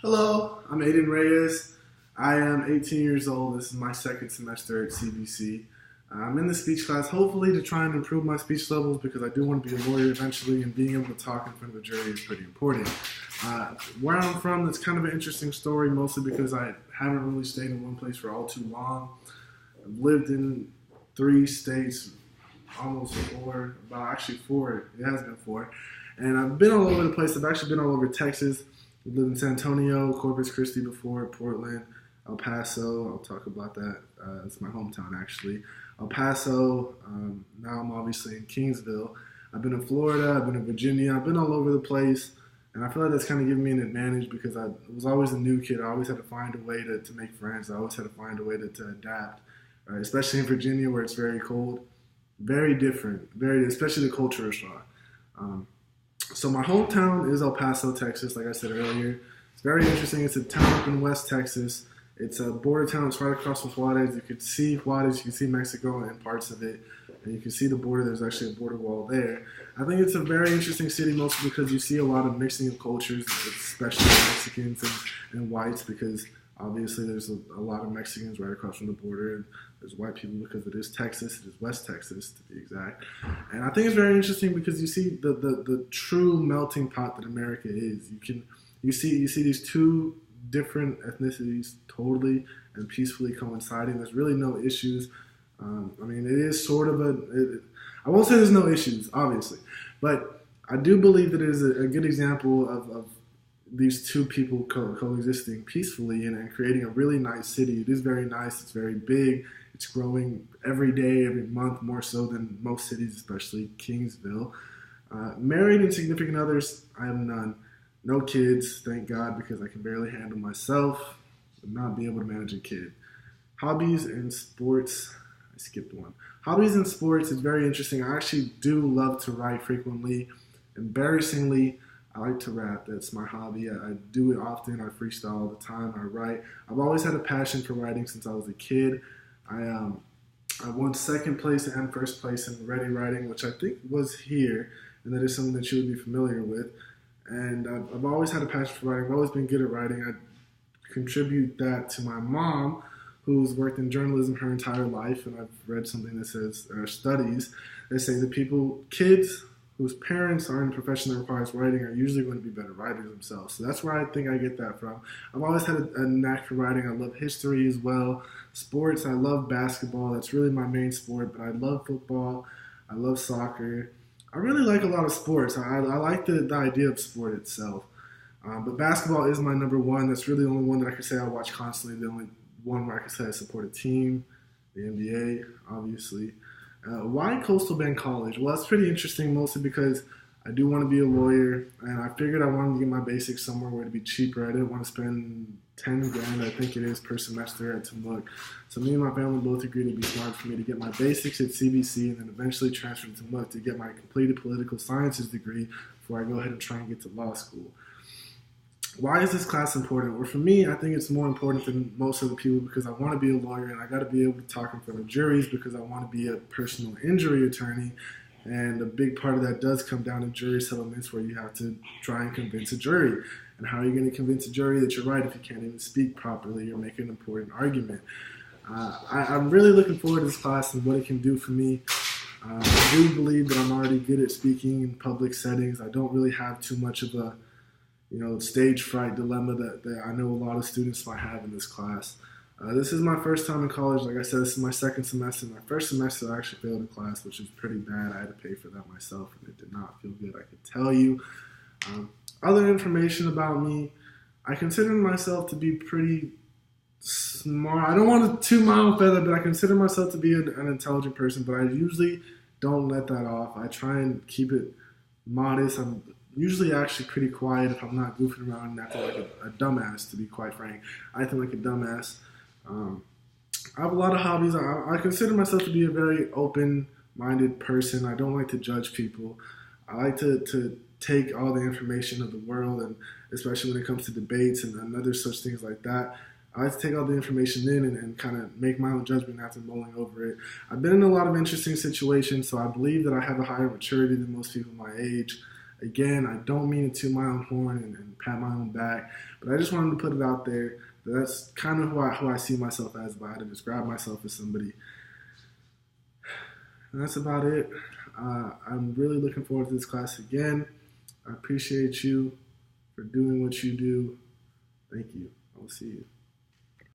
Hello, I'm Aiden Reyes. I am 18 years old. This is my second semester at CBC. I'm in the speech class, hopefully to try and improve my speech levels because I do want to be a lawyer eventually, and being able to talk in front of a jury is pretty important. Where I'm from, it's kind of an interesting story, mostly because I haven't really stayed in one place for all too long. I've lived in 3 states, almost 4, actually 4, it has been 4. And I've been all over the place. I've actually been all over Texas. I've lived in San Antonio, Corpus Christi before, Portland, El Paso. I'll talk about that. It's my hometown, actually. El Paso. Now I'm obviously in Kingsville. I've been in Florida. I've been in Virginia. I've been all over the place. And I feel like that's kind of given me an advantage because I was always a new kid. I always had to find a way to make friends. I always had to find a way to adapt, right? Especially in Virginia where it's very cold. Very different, especially the culture is shock. So my hometown is El Paso, Texas, like I said earlier. It's very interesting. It's a town up in West Texas. It's a border town. It's right across from Juarez. You could see Juarez. You can see Mexico and parts of it. And you can see the border. There's actually a border wall there. I think it's a very interesting city, mostly because you see a lot of mixing of cultures, especially Mexicans and whites, because obviously there's a lot of Mexicans right across from the border. And there's white people because it is Texas. It is West Texas, to be exact. And I think it's very interesting because you see the true melting pot that America is. You see these two different ethnicities totally and peacefully coinciding. There's really no issues. It is sort of I won't say there's no issues, obviously, but I do believe that it is a good example of these two people coexisting peacefully and creating a really nice city. It is very nice. It's very big. It's growing every day, every month, more so than most cities, especially Kingsville. Married and significant others, I have none. No kids, thank God, because I can barely handle myself. Would not be able to manage a kid. Hobbies and sports. I skipped one. Hobbies and sports is very interesting. I actually do love to write frequently. Embarrassingly, I like to rap. That's my hobby. I do it often. I freestyle all the time. I write. I've always had a passion for writing since I was a kid. I won second place and first place in Ready Writing, which I think was here, and that is something that you would be familiar with. And I've always had a passion for writing. I've always been good at writing. I contribute that to my mom, who's worked in journalism her entire life, and I've read something that says, studies that say that kids whose parents are in a profession that requires writing are usually going to be better writers themselves. So that's where I think I get that from. I've always had a knack for writing. I love history as well. Sports, I love basketball. That's really my main sport, but I love football. I love soccer. I really like a lot of sports. I like the idea of sport itself. But basketball is my number one. That's really the only one that I can say I watch constantly. The only one where I can say I support a team, the NBA, obviously. Why Coastal Bend College? Well, that's pretty interesting, mostly because I do want to be a lawyer, and I figured I wanted to get my basics somewhere where it'd be cheaper. I didn't want to spend $10,000, I think it is, per semester at Temuk. So me and my family both agreed it'd be smart for me to get my basics at CBC and then eventually transfer to Temuk to get my completed political sciences degree before I go ahead and try and get to law school. Why is this class important? Well, for me, I think it's more important than most other people because I want to be a lawyer and I got to be able to talk in front of juries because I want to be a personal injury attorney. And a big part of that does come down to jury settlements where you have to try and convince a jury. And how are you going to convince a jury that you're right if you can't even speak properly or make an important argument? I'm really looking forward to this class and what it can do for me. I do believe that I'm already good at speaking in public settings. I don't really have too much of a stage fright dilemma that I know a lot of students might have in this class. This is my first time in college. Like I said, this is my second semester. My first semester, I actually failed a class, which was pretty bad. I had to pay for that myself, and it did not feel good, I could tell you. Other information about me, I consider myself to be pretty smart. I don't want to too mild feather, but I consider myself to be an intelligent person, but I usually don't let that off. I try and keep it modest. I'm usually actually pretty quiet if I'm not goofing around and acting like a dumbass, to be quite frank. I think like a dumbass. I have a lot of hobbies. I consider myself to be a very open-minded person. I don't like to judge people. I like to take all the information of the world, and especially when it comes to debates and other such things like that. I like to take all the information in and kind of make my own judgment after mulling over it. I've been in a lot of interesting situations, so I believe that I have a higher maturity than most people my age. Again, I don't mean to toot my own horn and pat my own back, but I just wanted to put it out there that that's kind of who I see myself as, if I had to describe myself as somebody. And that's about it. I'm really looking forward to this class again. I appreciate you for doing what you do. Thank you. I will see you.